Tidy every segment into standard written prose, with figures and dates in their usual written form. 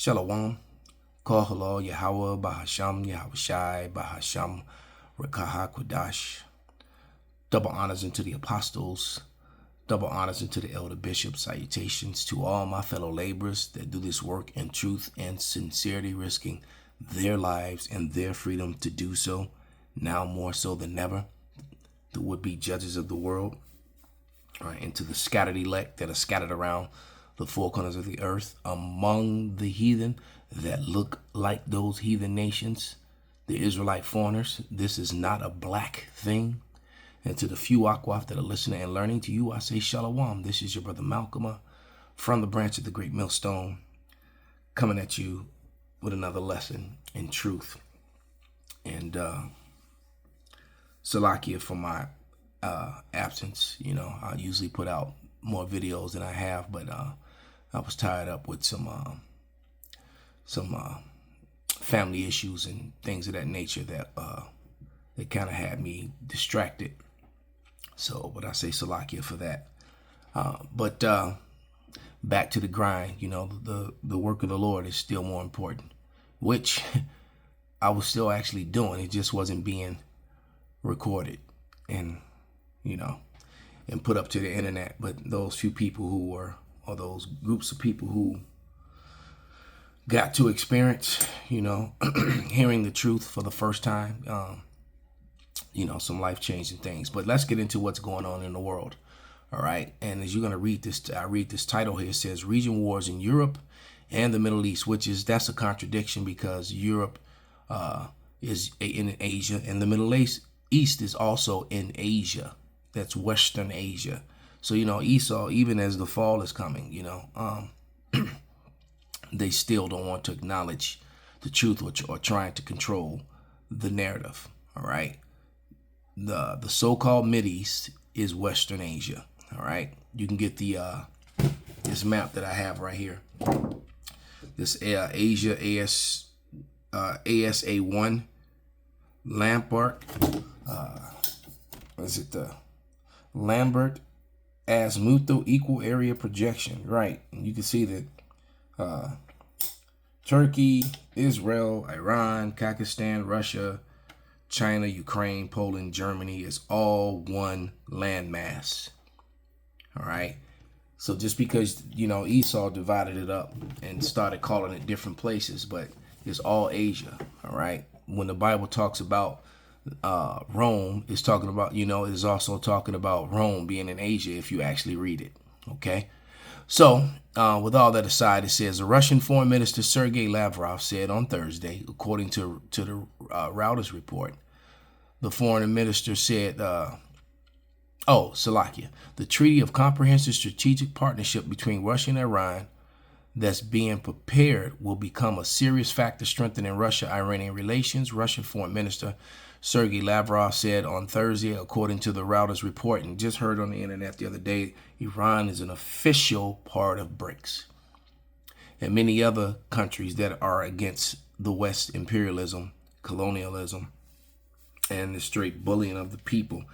Shalom. Kohalo Yahweh Bahasham Yahushai Bahasham Rekaha Kodash. Double honors unto the apostles. Double honors unto the elder bishops. Salutations to all my fellow laborers that do this work in truth and sincerity, risking their lives and their freedom to do so, now more so than ever. The would-be judges of the world, and to the scattered elect that are scattered around the four corners of the earth, among the heathen that look like those heathen nations, the Israelite foreigners. This is not a black thing. And to the few Akwaf that are listening and learning, to you I say Shalom. This is your brother Malcolm from the branch of the Great Millstone, coming at you with another lesson in truth. And Salakia for my absence. I usually put out more videos than I have, but I was tied up with some family issues and things of that nature that kind of had me distracted. So, but I say Salakia for that. But back to the grind. The work of the Lord is still more important, which I was still actually doing. It just wasn't being recorded and and put up to the internet. But those few people who were, or those groups of people who got to experience, hearing the truth for the first time, some life-changing things. But let's get into what's going on in the world. All right. And as you're going to read this, I read this title here. It says region wars in Europe and the Middle East, that's a contradiction because Europe is in Asia and the Middle East is also in Asia. That's Western Asia. So, Esau, even as the fall is coming, they still don't want to acknowledge the truth or trying to control the narrative. All right. The so-called Mideast is Western Asia. All right. You can get the this map that I have right here. This Asia ASA1 Lambert. Is it the Lambert Azimuth equal area projection? Right. And you can see that Turkey, Israel, Iran, Pakistan, Russia, China, Ukraine, Poland, Germany is all one landmass. All right. So just because, Esau divided it up and started calling it different places, but it's all Asia. All right. When the Bible talks about Rome, it's talking about, it's also talking about Rome being in Asia if you actually read it. Okay. So with all that aside, it says the Russian Foreign Minister Sergei Lavrov said on Thursday, according to the Reuters report, the foreign minister said, Salakia, the Treaty of Comprehensive Strategic Partnership between Russia and Iran that's being prepared will become a serious factor strengthening Russia-Iranian relations, Russian Foreign Minister Sergei Lavrov said on Thursday, according to the Reuters report. And just heard on the internet the other day, Iran is an official part of BRICS. And many other countries that are against the West imperialism, colonialism, and the straight bullying of the people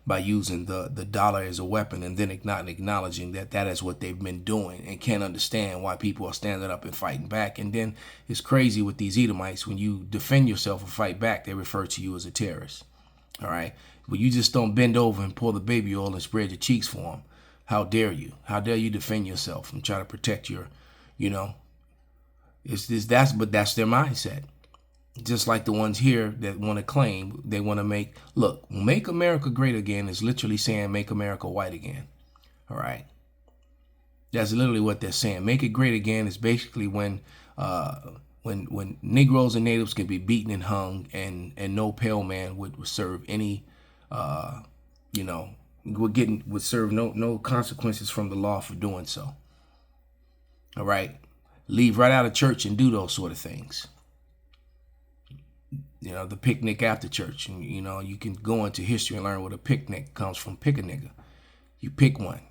by using the dollar as a weapon and then not acknowledging that is what they've been doing and can't understand why people are standing up and fighting back. And then it's crazy with these Edomites. When you defend yourself or fight back, they refer to you as a terrorist. All right. But you just don't bend over and pour the baby oil and spread your cheeks for them. How dare you? How dare you defend yourself and try to protect your, that's their mindset. Just like the ones here that want to claim, they want to make America great again is literally saying make America white again. All right. That's literally what they're saying. Make it great again is basically when Negroes and natives can be beaten and hung and no pale man would serve any, would serve no consequences from the law for doing so. All right. Leave right out of church and do those sort of things. The picnic after church. And, you can go into history and learn where the picnic comes from. Pick a nigga. You pick one.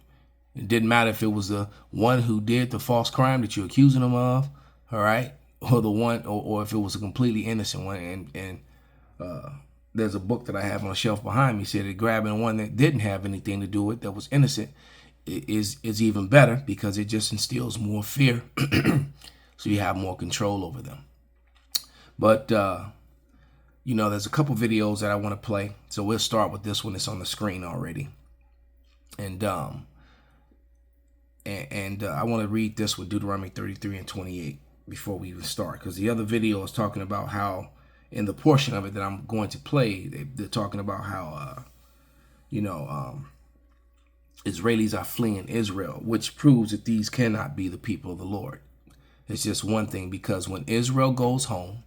It didn't matter if it was the one who did the false crime that you're accusing them of, all right, or the one, or if it was a completely innocent one. And there's a book that I have on a shelf behind me said that grabbing one that didn't have anything to do with it, that was innocent, is even better because it just instills more fear. so you have more control over them. But you know, there's a couple videos that I want to play, so we'll start with this one. It's on the screen already, and I want to read this with Deuteronomy 33 and 28 before we even start, because the other video is talking about how, in the portion of it that I'm going to play, they're talking about how Israelis are fleeing Israel, which proves that these cannot be the people of the Lord. It's just one thing, because when Israel goes home,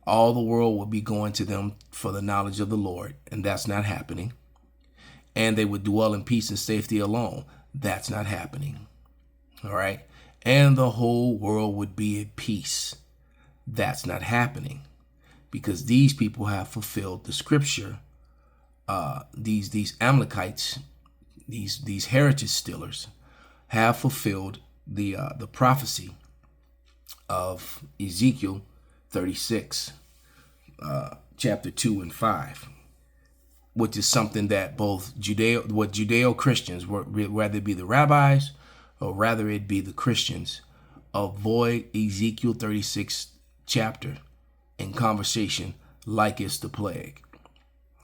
all the world will be going to them for the knowledge of the Lord, and that's not happening. And they would dwell in peace and safety alone. That's not happening. All right. And the whole world would be at peace. That's not happening, because these people have fulfilled the scripture. These Amalekites, these heritage stealers, have fulfilled the prophecy of Ezekiel 36, chapter 2 and 5, which is something that both Judeo-Christians, whether it be the rabbis or rather it be the Christians, avoid Ezekiel 36 chapter in conversation like it's the plague.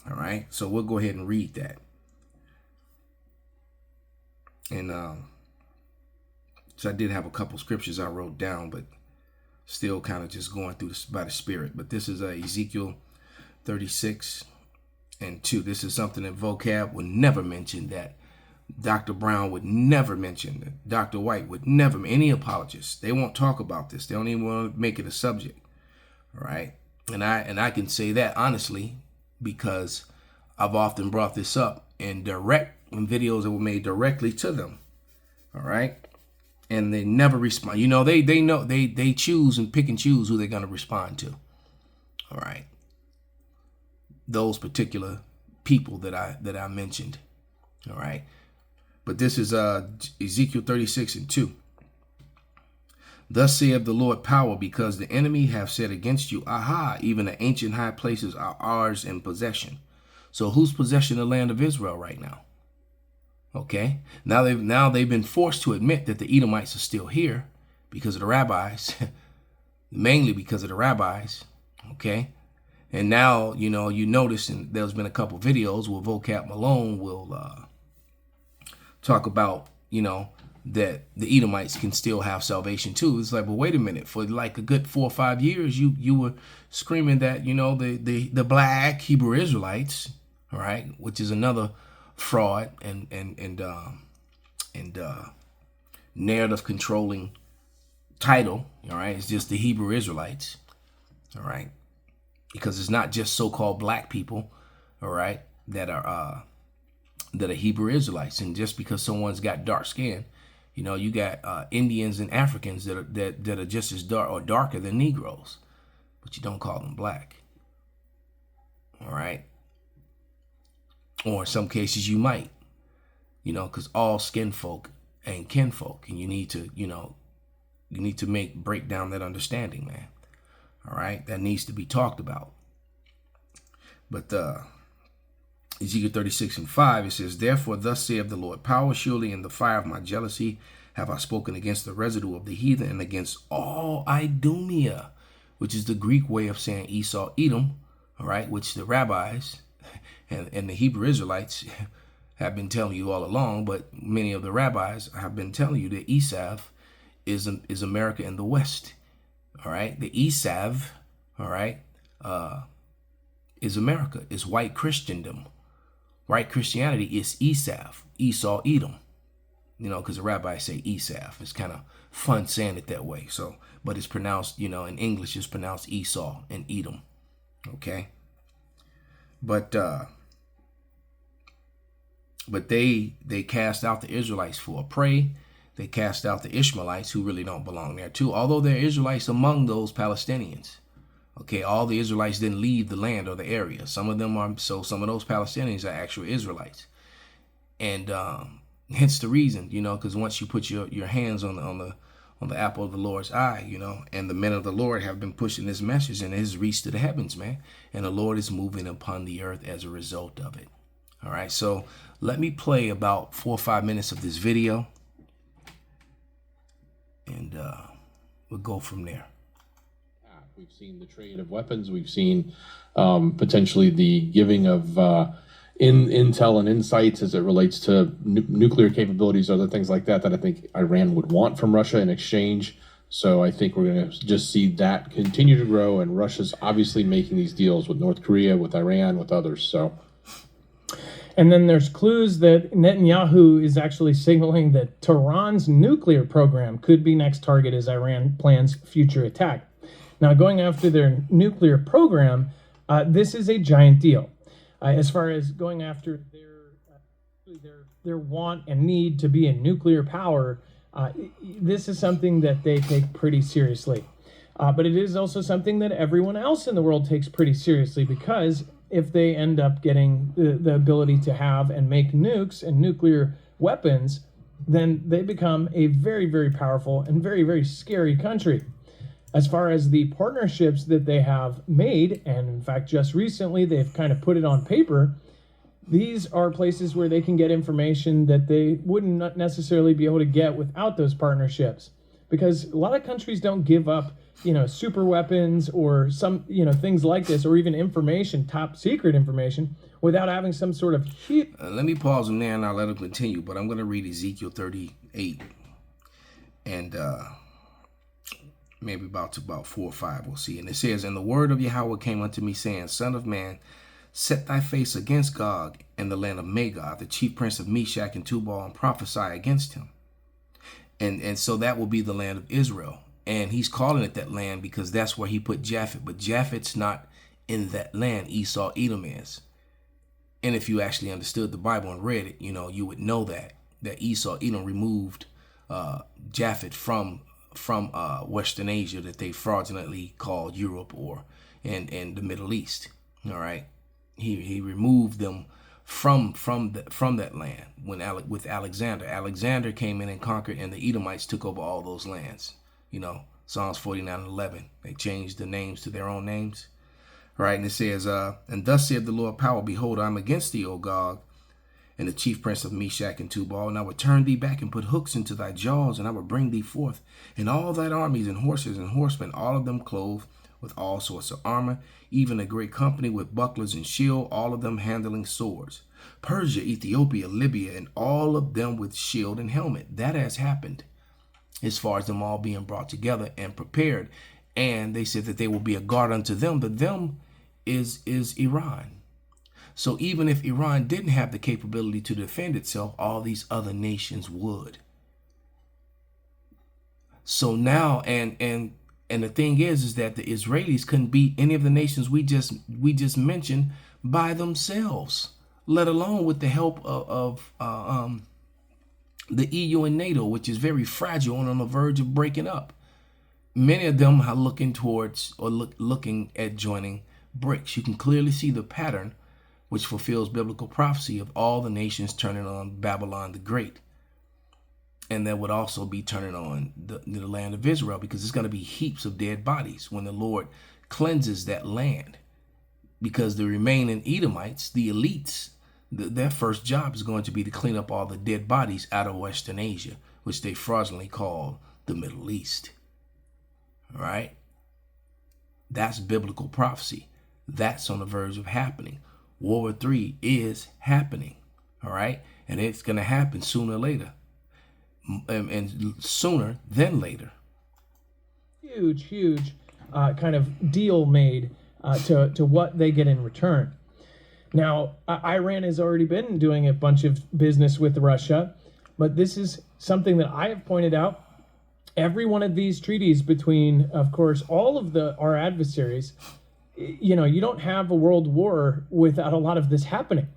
All right, so we'll go ahead and read that. And so I did have a couple scriptures I wrote down, but still kind of just going through this by the Spirit. But this is Ezekiel 36 and 2. This is something that vocab would never mention, that Dr. Brown would never mention, that Dr. White would never, any apologists, they won't talk about this. They don't even want to make it a subject. All right. And I can say that honestly, because I've often brought this up in videos that were made directly to them. All right. And they never respond. You know, they know they choose and pick and choose who they're going to respond to. All right. Those particular people that I mentioned. All right. But this is Ezekiel 36 and 2. Thus saith the Lord power, because the enemy have said against you, aha, even the ancient high places are ours in possession. So who's possessing the land of Israel right now? Okay. Now they've been forced to admit that the Edomites are still here because of the rabbis, mainly because of the rabbis. Okay. And now, you notice, and there's been a couple videos where Vocab Malone will talk about, that the Edomites can still have salvation too. It's like, well, wait a minute. For like a good 4 or 5 years, you were screaming that, the black Hebrew Israelites, all right, which is another fraud and narrative controlling title. All right. It's just the Hebrew Israelites. All right. Because it's not just so-called black people, all right, that are Hebrew Israelites. And just because someone's got dark skin, you got Indians and Africans that are just as dark or darker than Negroes, but you don't call them black. All right. Or in some cases you might, because all skin folk ain't kinfolk, and you need to break down that understanding, man. All right. That needs to be talked about. But Ezekiel 36 and 5, it says, therefore, thus saith the Lord, power, surely in the fire of my jealousy have I spoken against the residue of the heathen and against all Idumea, which is the Greek way of saying Esau, Edom, all right, which the rabbis and the Hebrew Israelites have been telling you all along, but many of the rabbis have been telling you that Esav is America in the West. All right, the Esav, all right, is America, is white Christendom. White Christianity is Esav, Esau, Edom, because the rabbis say Esav. It's kind of fun saying it that way. So, but it's pronounced, in English, it's pronounced Esau and Edom. Okay. But they cast out the Israelites for a prey. They cast out the Ishmaelites, who really don't belong there too, although there are Israelites among those Palestinians. Okay, all the Israelites didn't leave the land or the area. Some of them are, so some of those Palestinians are actual Israelites. And hence the reason, because once you put your hands on the apple of the Lord's eye, and the men of the Lord have been pushing this message, and it has reached to the heavens, man. And the Lord is moving upon the earth as a result of it. All right, so let me play about 4 or 5 minutes of this video. And we'll go from there. We've seen the trade of weapons. We've seen potentially the giving of intel and insights as it relates to nuclear capabilities, other things like that I think Iran would want from Russia in exchange. So I think we're going to just see that continue to grow, and Russia's obviously making these deals with North Korea, with Iran, with others. So. And then there's clues that Netanyahu is actually signaling that Tehran's nuclear program could be next target as Iran plans future attack. Now, going after their nuclear program, this is a giant deal. As far as going after their want and need to be a nuclear power, this is something that they take pretty seriously. But it is also something that everyone else in the world takes pretty seriously, because if they end up getting the ability to have and make nukes and nuclear weapons, then they become a very, very powerful and very, very scary country. As far as the partnerships that they have made, and in fact, just recently, they've kind of put it on paper, these are places where they can get information that they wouldn't necessarily be able to get without those partnerships. Because a lot of countries don't give up, super weapons or some, things like this, or even information, top secret information, without having some sort of heat. Let me pause them there and I'll let them continue, but I'm going to read Ezekiel 38 and maybe about 4 or 5 we'll see. And it says, "And the word of Yahweh came unto me, saying, Son of man, set thy face against Gog and the land of Magog, the chief prince of Meshach and Tubal, and prophesy against him." And so that will be the land of Israel. And he's calling it that land because that's where he put Japhet. But Japhet's not in that land. Esau, Edom is. And if you actually understood the Bible and read it, you would know that Esau, Edom removed Japhet from Western Asia, that they fraudulently called Europe and the Middle East. All right. He removed them from that land with Alexander. Alexander came in and conquered, and the Edomites took over all those lands. Psalms 49:11. They changed the names to their own names. Right, and it says, "And thus saith the Lord power, behold, I am against thee, O Gog, and the chief prince of Meshach and Tubal, and I will turn thee back and put hooks into thy jaws, and I will bring thee forth, and all thine armies and horses and horsemen, all of them clothed with all sorts of armor, even a great company with bucklers and shield, all of them handling swords. Persia, Ethiopia, Libya, and all of them with shield and helmet." That has happened as far as them all being brought together and prepared. And they said that they will be a guard unto them. The them is Iran. So even if Iran didn't have the capability to defend itself, all these other nations would. So now, and the thing is that the Israelis couldn't beat any of the nations we just mentioned by themselves, let alone with the help of the EU and NATO, which is very fragile and on the verge of breaking up. Many of them are looking towards or looking at joining BRICS. You can clearly see the pattern, which fulfills biblical prophecy of all the nations turning on Babylon the Great. And that would also be turning on the land of Israel, because it's going to be heaps of dead bodies when the Lord cleanses that land. Because the remaining Edomites, the elites, their first job is going to be to clean up all the dead bodies out of Western Asia, which they fraudulently call the Middle East. All right? That's biblical prophecy. That's on the verge of happening. World War III is happening. All right? And it's going to happen sooner or later. And sooner than later. Huge kind of deal made to what they get in return. Now, Iran has already been doing a bunch of business with Russia, but this is something that I have pointed out. Every one of these treaties between, of course, all of our adversaries, you don't have a world war without a lot of this happening.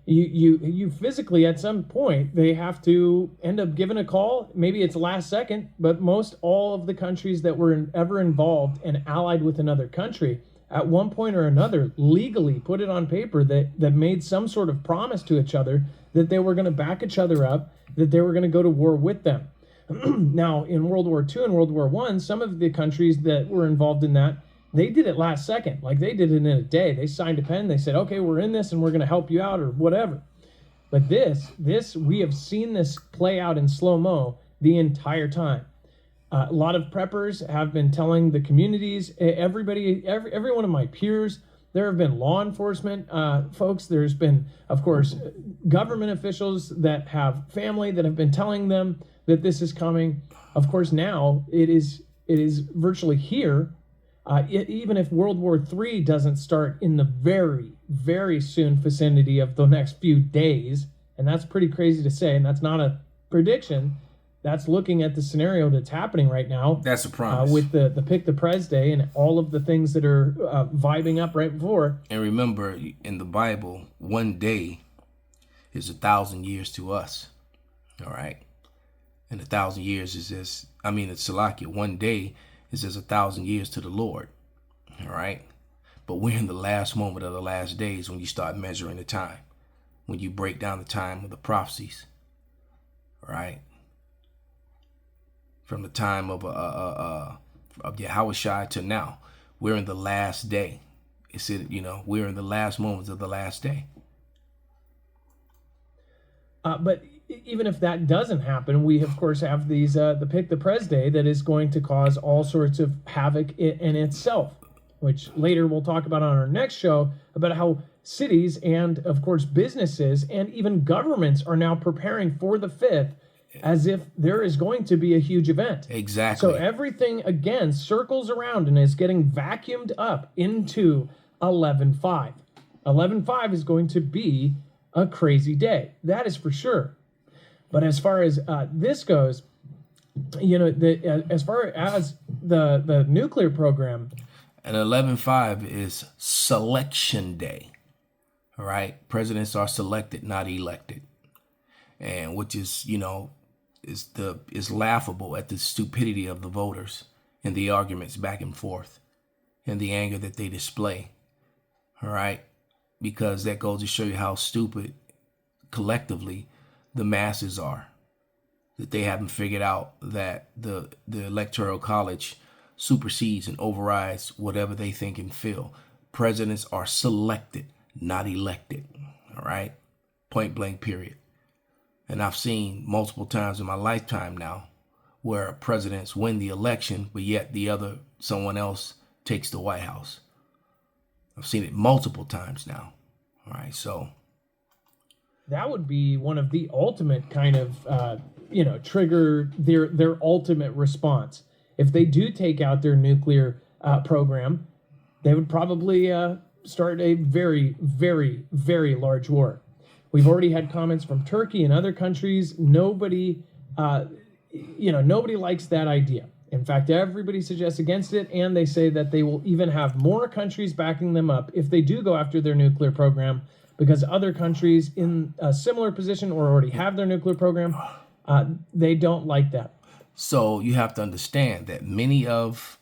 You physically, at some point, they have to end up giving a call. Maybe it's last second, but most all of the countries that were ever involved and allied with another country, at one point or another, legally put it on paper that made some sort of promise to each other that they were going to back each other up, that they were going to go to war with them. Now, in World War II and World War I, some of the countries that were involved in that, they did it last second. Like, they did it in a day. They signed a pen. They said, okay, we're in this and we're going to help you out or whatever. But this, we have seen this play out in slow-mo the entire time. A lot of preppers have been telling the communities, every one of my peers. There have been law enforcement folks. There's been, of course, government officials that have family that have been telling them that this is coming. Of course, now it is virtually here. Even if World War III doesn't start in the very, very soon vicinity of the next few days, and that's pretty crazy to say, and that's not a prediction. That's looking at the scenario that's happening right now. That's a promise. With the Pick the Pres Day and all of the things that are vibing up right before. And remember, in the Bible, one day is 1,000 years to us. All right. And 1,000 years is it's Salakia. One day is as 1,000 years to the Lord. All right. But we're in the last moment of the last days when you start measuring the time, when you break down the time of the prophecies. All right. From the time of Yahushua to now, we're in the last day. We're in the last moments of the last day. But even if that doesn't happen, we of course have these the Pick the Pres Day that is going to cause all sorts of havoc in itself, which later we'll talk about on our next show about how cities and of course businesses and even governments are now preparing for the 5th as if there is going to be a huge event. Exactly. So everything again circles around and is getting vacuumed up into 11/5. 11/5 is going to be a crazy day. That is for sure. But as far as this goes, as far as the nuclear program, and 11/5 is selection day. All right, presidents are selected, not elected, and which is is laughable at the stupidity of the voters and the arguments back and forth and the anger that they display. All right, because that goes to show you how stupid collectively the masses are, that they haven't figured out that the electoral college supersedes and overrides whatever they think and feel. Presidents are selected, not elected. All right, point blank, period. And I've seen multiple times in my lifetime now where presidents win the election, but yet someone else takes the White House. I've seen it multiple times now. All right, so that would be one of the ultimate kind of, trigger their ultimate response. If they do take out their nuclear program, they would probably start a very, very, very large war. We've already had comments from Turkey and other countries. Nobody likes that idea. In fact, everybody suggests against it, and they say that they will even have more countries backing them up if they do go after their nuclear program, because other countries in a similar position or already have their nuclear program, they don't like that. So you have to understand that many of,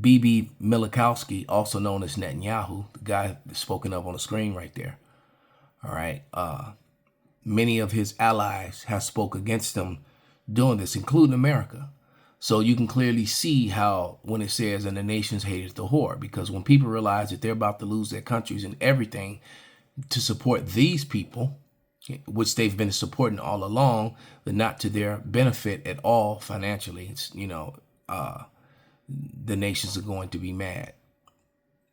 B.B. Milikowski, also known as Netanyahu, the guy that's spoken of on the screen right there. All right. Many of his allies have spoke against him doing this, including America. So you can clearly see how when it says, and the nations hated the whore, because when people realize that they're about to lose their countries and everything to support these people, which they've been supporting all along, but not to their benefit at all financially, it's, the nations are going to be mad.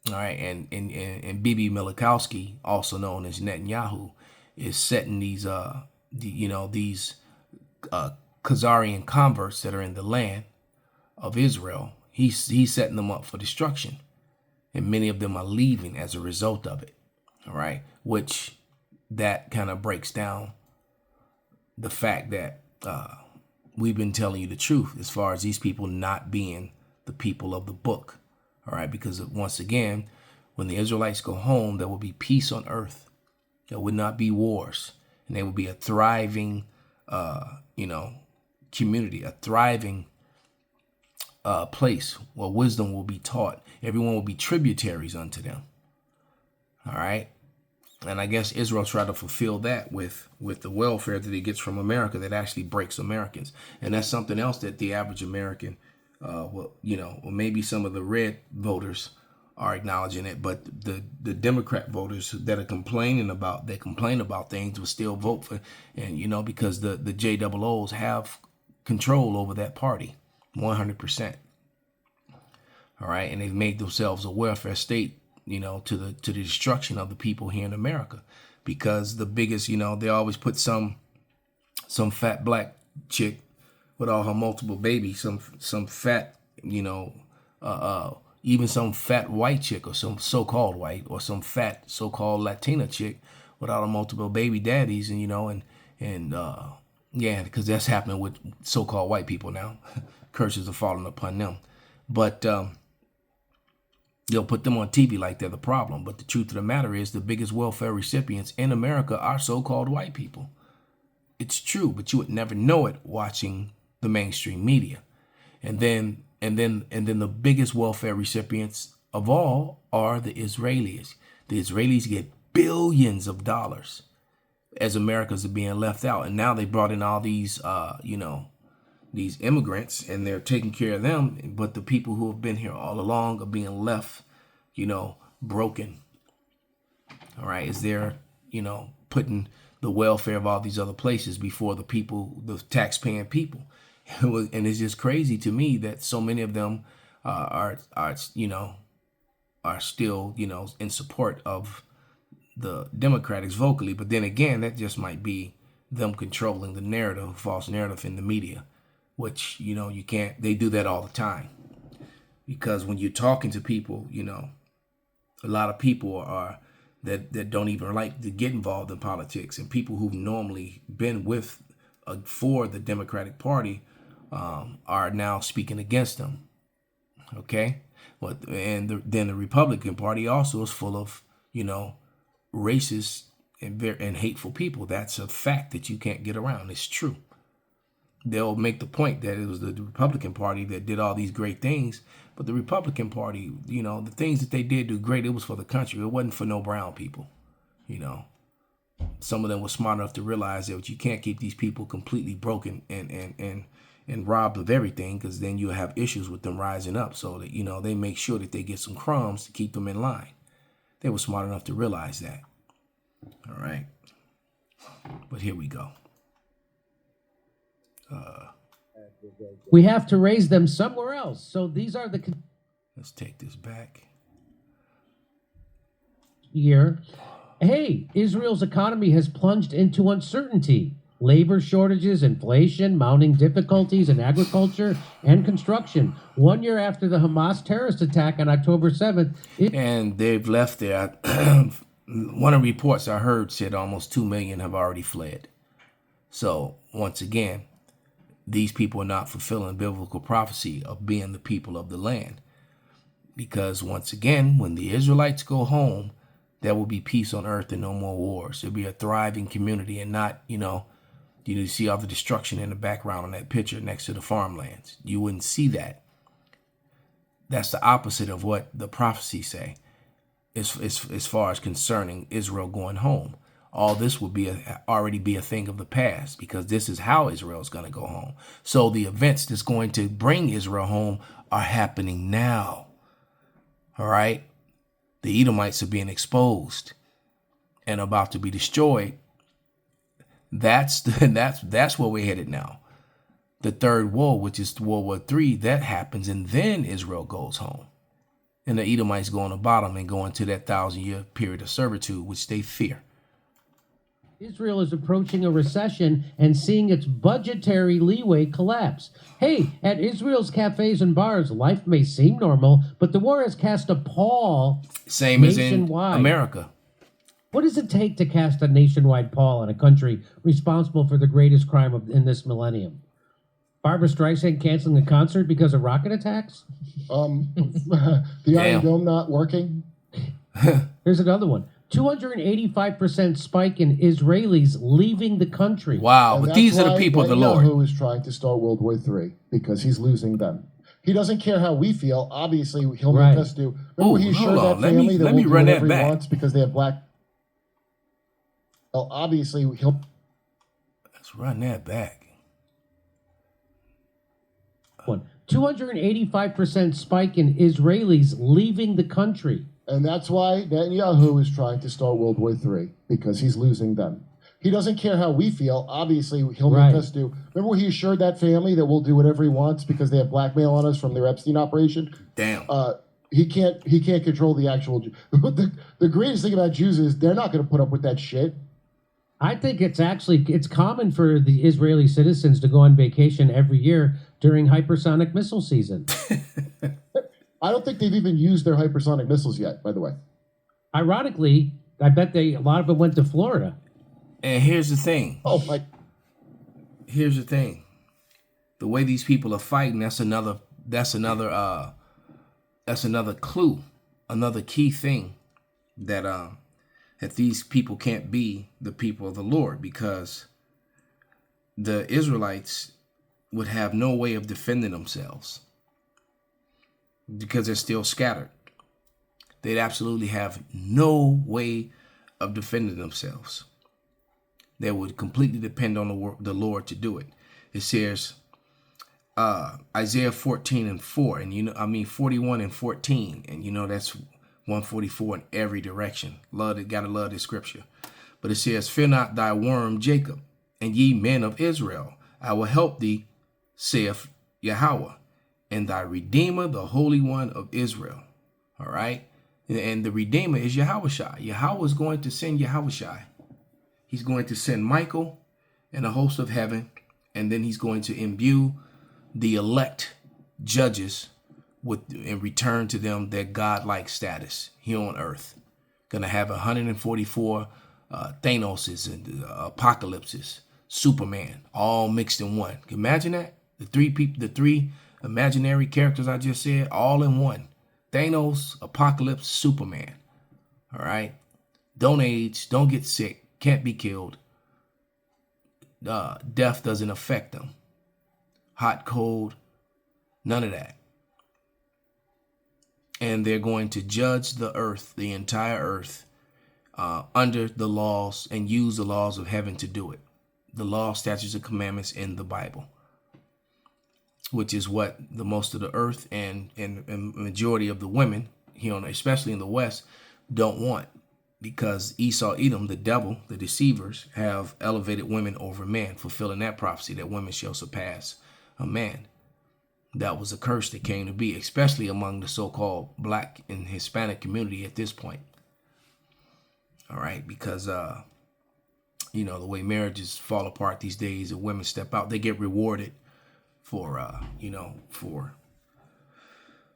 All right. And Bibi Milikowski, also known as Netanyahu, is setting these Khazarian converts that are in the land of Israel. He's setting them up for destruction. And many of them are leaving as a result of it. All right. Which that kind of breaks down the fact that we've been telling you the truth as far as these people not being the people of the book. All right. Because once again, when the Israelites go home, there will be peace on earth. There would not be wars. And there will be a thriving, community, a thriving place where wisdom will be taught. Everyone will be tributaries unto them. All right. And I guess Israel tried to fulfill that with the welfare that it gets from America that actually breaks Americans. And that's something else that the average American, or maybe some of the red voters are acknowledging it, but the Democrat voters that are complaining about things will still vote for, and because the JOOs have control over that party, 100%. All right, and they've made themselves a welfare state, to the destruction of the people here in America, because the biggest, they always put some fat black chick with all her multiple babies, some fat, even some fat white chick, or some so-called white, or some fat so-called Latina chick with all the multiple baby daddies, and yeah, because that's happening with so-called white people now. Curses are falling upon them, but they'll put them on TV like they're the problem. But the truth of the matter is, the biggest welfare recipients in America are so-called white people. It's true, but you would never know it watching the mainstream media. And then the biggest welfare recipients of all are the Israelis. The Israelis get billions of dollars as Americans are being left out. And now they brought in all these, these immigrants, and they're taking care of them. But the people who have been here all along are being left, broken. All right. Is there, putting the welfare of all these other places before the people, the tax-paying people. And it's just crazy to me that so many of them are still, in support of the Democrats vocally. But then again, that just might be them controlling the narrative, false narrative in the media, which, you can't, they do that all the time. Because when you're talking to people, a lot of people are that don't even like to get involved in politics, and people who've normally been with for the Democratic Party are now speaking against them. Okay, then the Republican Party also is full of racist and hateful people. That's a fact that you can't get around. It's true. They'll make the point that it was the Republican Party that did all these great things, but the Republican Party, the things that they did do great, it was for the country. It wasn't for no brown people. Some of them were smart enough to realize that you can't keep these people completely broken and robbed of everything, because then you have issues with them rising up. So that, they make sure that they get some crumbs to keep them in line. They were smart enough to realize that. All right. But here we go. We have to raise them somewhere else. So these are the Let's take this back. Here. Hey, Israel's economy has plunged into uncertainty. Labor shortages, inflation, mounting difficulties in agriculture and construction. 1 year after the Hamas terrorist attack on October 7th. And they've left there. One of the reports I heard said almost 2 million have already fled. So once again, these people are not fulfilling biblical prophecy of being the people of the land. Because once again, when the Israelites go home, there will be peace on earth and no more wars. There'll be a thriving community, and not, you see all the destruction in the background on that picture next to the farmlands. You wouldn't see that. That's the opposite of what the prophecies say as far as concerning Israel going home. All this will already be a thing of the past, because this is how Israel is going to go home. So the events that's going to bring Israel home are happening now. All right. The Edomites are being exposed and about to be destroyed. That's where we're headed now. The third war, which is World War III, that happens, and then Israel goes home. And the Edomites go on the bottom and go into that 1,000-year period of servitude, which they fear. Israel is approaching a recession and seeing its budgetary leeway collapse. Hey, at Israel's cafes and bars, life may seem normal, but the war has cast a pall Same as in nationwide. America. What does it take to cast a nationwide pall on a country responsible for the greatest crime in this millennium? Barbara Streisand canceling a concert because of rocket attacks? The Iron Dome not working. Here's another one. 285% spike in Israelis leaving the country. Wow, And but these are the people of the Lord. Who is trying to start World War III because he's losing them. He doesn't care how we feel. Obviously, he'll make us do. Remember, he assured that family that we'll do whatever he wants because they have black. Well, obviously, he'll. Let's run that back. 285% spike in Israelis leaving the country. And that's why Netanyahu is trying to start World War III, because he's losing them. He doesn't care how we feel. Obviously, he'll make us do. Remember he assured that family that we'll do whatever he wants because they have blackmail on us from their Epstein operation? Damn. He can't control the actual. The greatest thing about Jews is they're not going to put up with that shit. I think it's common for the Israeli citizens to go on vacation every year during hypersonic missile season. I don't think they've even used their hypersonic missiles yet, by the way. Ironically, I bet a lot of it went to Florida. And here's the thing. Oh my! Here's the thing. The way these people are fighting, that's another clue, another key thing that these people can't be the people of the Lord, because the Israelites would have no way of defending themselves because they're still scattered. They'd absolutely have no way of defending themselves. They would completely depend on the Lord to do it. It says Isaiah 14:4, and 41 and 14, and that's 144 in every direction. Gotta love this scripture. But it says, "Fear not thy worm Jacob, and ye men of Israel. I will help thee, saith Yahweh, and thy Redeemer, the Holy One of Israel." All right? And the Redeemer is Yahushua. Yahweh is going to send Yahushua. He's going to send Michael and a host of heaven, and then he's going to imbue the elect judges and return to them their godlike status here on earth. Gonna have 144 Thanoses and apocalypses, Superman, all mixed in one. Can you imagine that? The three imaginary characters I just said, all in one. Thanos, Apocalypse, Superman. All right? Don't age, don't get sick, can't be killed. Death doesn't affect them. Hot, cold, none of that. And they're going to judge the earth, the entire earth, under the laws, and use the laws of heaven to do it. The law, statutes, and commandments in the Bible, which is what the most of the earth and majority of the women here, especially in the West, don't want, because Esau, Edom, the devil, the deceivers, have elevated women over men, fulfilling that prophecy that women shall surpass a man. That was a curse that came to be, especially among the so-called Black and Hispanic community at this point. All right, because the way marriages fall apart these days, and women step out, they get rewarded for for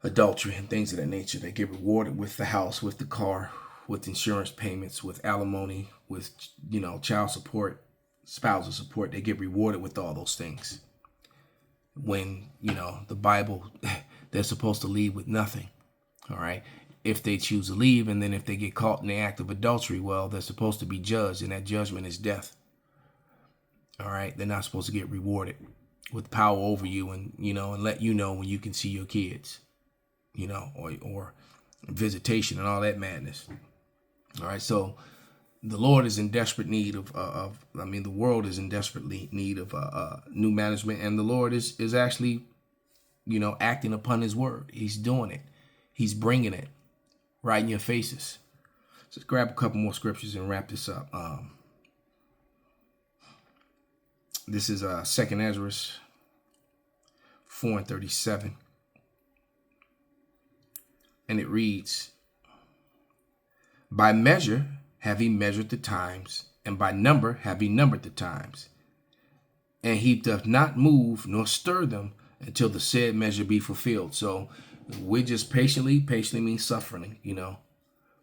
adultery and things of that nature. They get rewarded with the house, with the car, with insurance payments, with alimony, with child support, spousal support. They get rewarded with all those things. When the Bible, they're supposed to leave with nothing. All right, if they choose to leave, and then if they get caught in the act of adultery, well, they're supposed to be judged, and that judgment is death. All right, they're not supposed to get rewarded with power over you, and and let you know when you can see your kids, or visitation and all that madness. All right, so the Lord is in desperate need the world is in desperate need of new management, and the Lord is actually, acting upon his word. He's doing it. He's bringing it right in your faces. So let's grab a couple more scriptures and wrap this up. This is 2 Ezra 4:37. And it reads, "By measure have he measured the times, and by number have he numbered the times. And he doth not move nor stir them until the said measure be fulfilled." So we're just patiently means suffering,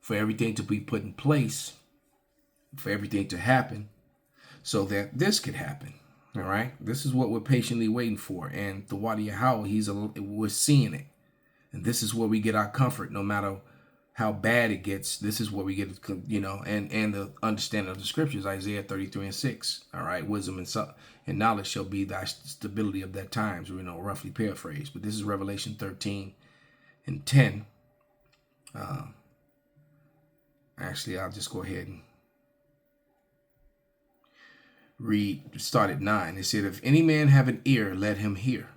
for everything to be put in place, for everything to happen, so that this could happen. All right, this is what we're patiently waiting for, and the Wadi Yahweh, we're seeing it, and this is where we get our comfort. No matter how bad it gets, this is where we get, and the understanding of the scriptures. Isaiah 33:6. All right, wisdom and knowledge shall be thy stability of that times. Roughly paraphrased, but this is Revelation 13:10. Actually, I'll just go ahead and start at 9. It said, "If any man have an ear, let him hear.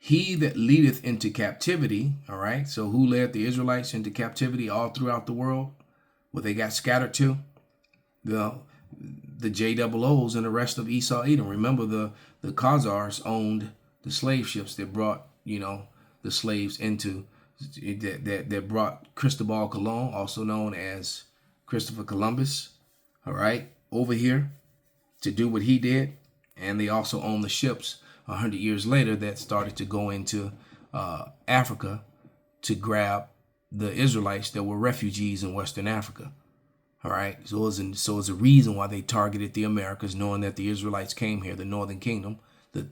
he that leadeth into captivity, all right? So who led the Israelites into captivity all throughout the world? Where they got scattered to? The JOOs and the rest of Esau Edom. Remember, the Khazars owned the slave ships that brought, the slaves into, that brought Cristobal Colon, also known as Christopher Columbus, all right, over here to do what he did. And they also owned the ships 100 years later that started to go into Africa to grab the Israelites that were refugees in Western Africa. All right, so it's a reason why they targeted the Americas, knowing that the Israelites came here, the Northern Kingdom, the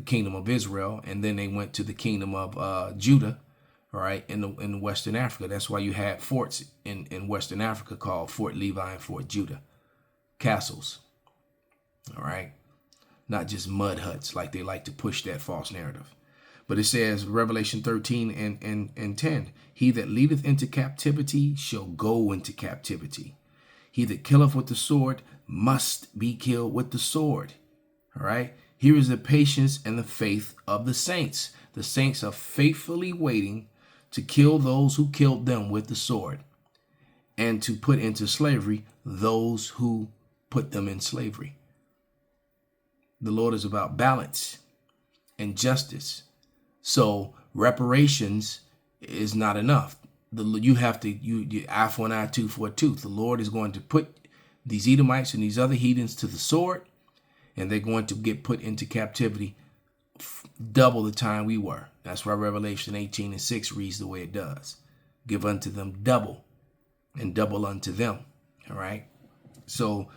kingdom of Israel, and then they went to the kingdom of Judah, all right, in Western Africa. That's why you had forts in Western Africa called Fort Levi and Fort Judah, castles. All right, not just mud huts like they like to push that false narrative. But it says, Revelation 13 and 10, he that leadeth into captivity shall go into captivity. He that killeth with the sword must be killed with the sword. All right. Here is the patience and the faith of the saints. The saints are faithfully waiting to kill those who killed them with the sword, and to put into slavery those who put them in slavery. The Lord is about balance and justice. So reparations is not enough. You have to eye for an eye, tooth for a tooth. The Lord is going to put these Edomites and these other heathens to the sword, and they're going to get put into captivity double the time we were. That's why Revelation 18 and 6 reads the way it does. Give unto them double, and double unto them. All right. So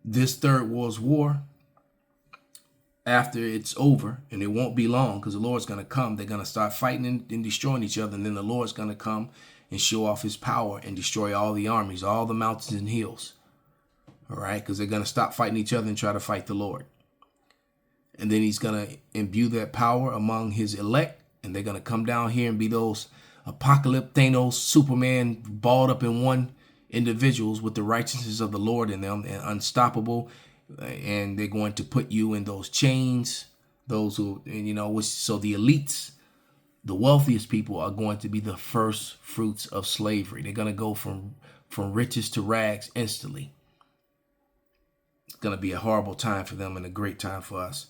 this Third World War, after it's over, and it won't be long because the Lord's going to come, they're going to start fighting and destroying each other. And then the Lord's going to come and show off his power and destroy all the armies, all the mountains and hills. All right. Because they're going to stop fighting each other and try to fight the Lord. And then he's going to imbue that power among his elect. And they're going to come down here and be those apocalypse Thanos, Superman, balled up in one individuals with the righteousness of the Lord in them and unstoppable. And they're going to put you in those chains, those who, so the elites, the wealthiest people are going to be the first fruits of slavery. They're going to go from riches to rags instantly. It's going to be a horrible time for them and a great time for us.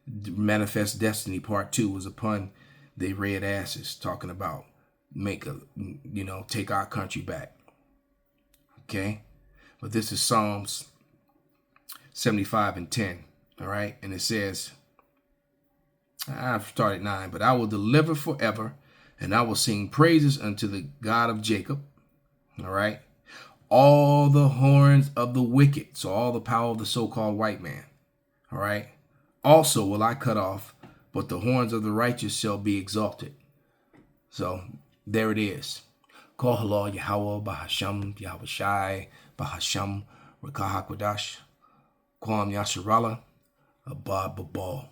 Manifest Destiny Part 2 was upon they red asses, talking about take our country back. Okay. But this is Psalms 75 and 10. All right. And it says, I've started 9, but I will deliver forever, and I will sing praises unto the God of Jacob. All right. All the horns of the wicked. So all the power of the so-called white man. All right. Also will I cut off, but the horns of the righteous shall be exalted. So there it is. Call halal Yahweh Bahasham Yahweh Shai Bahasham Rakahakwadash Kwam Yasharala Abba Babal.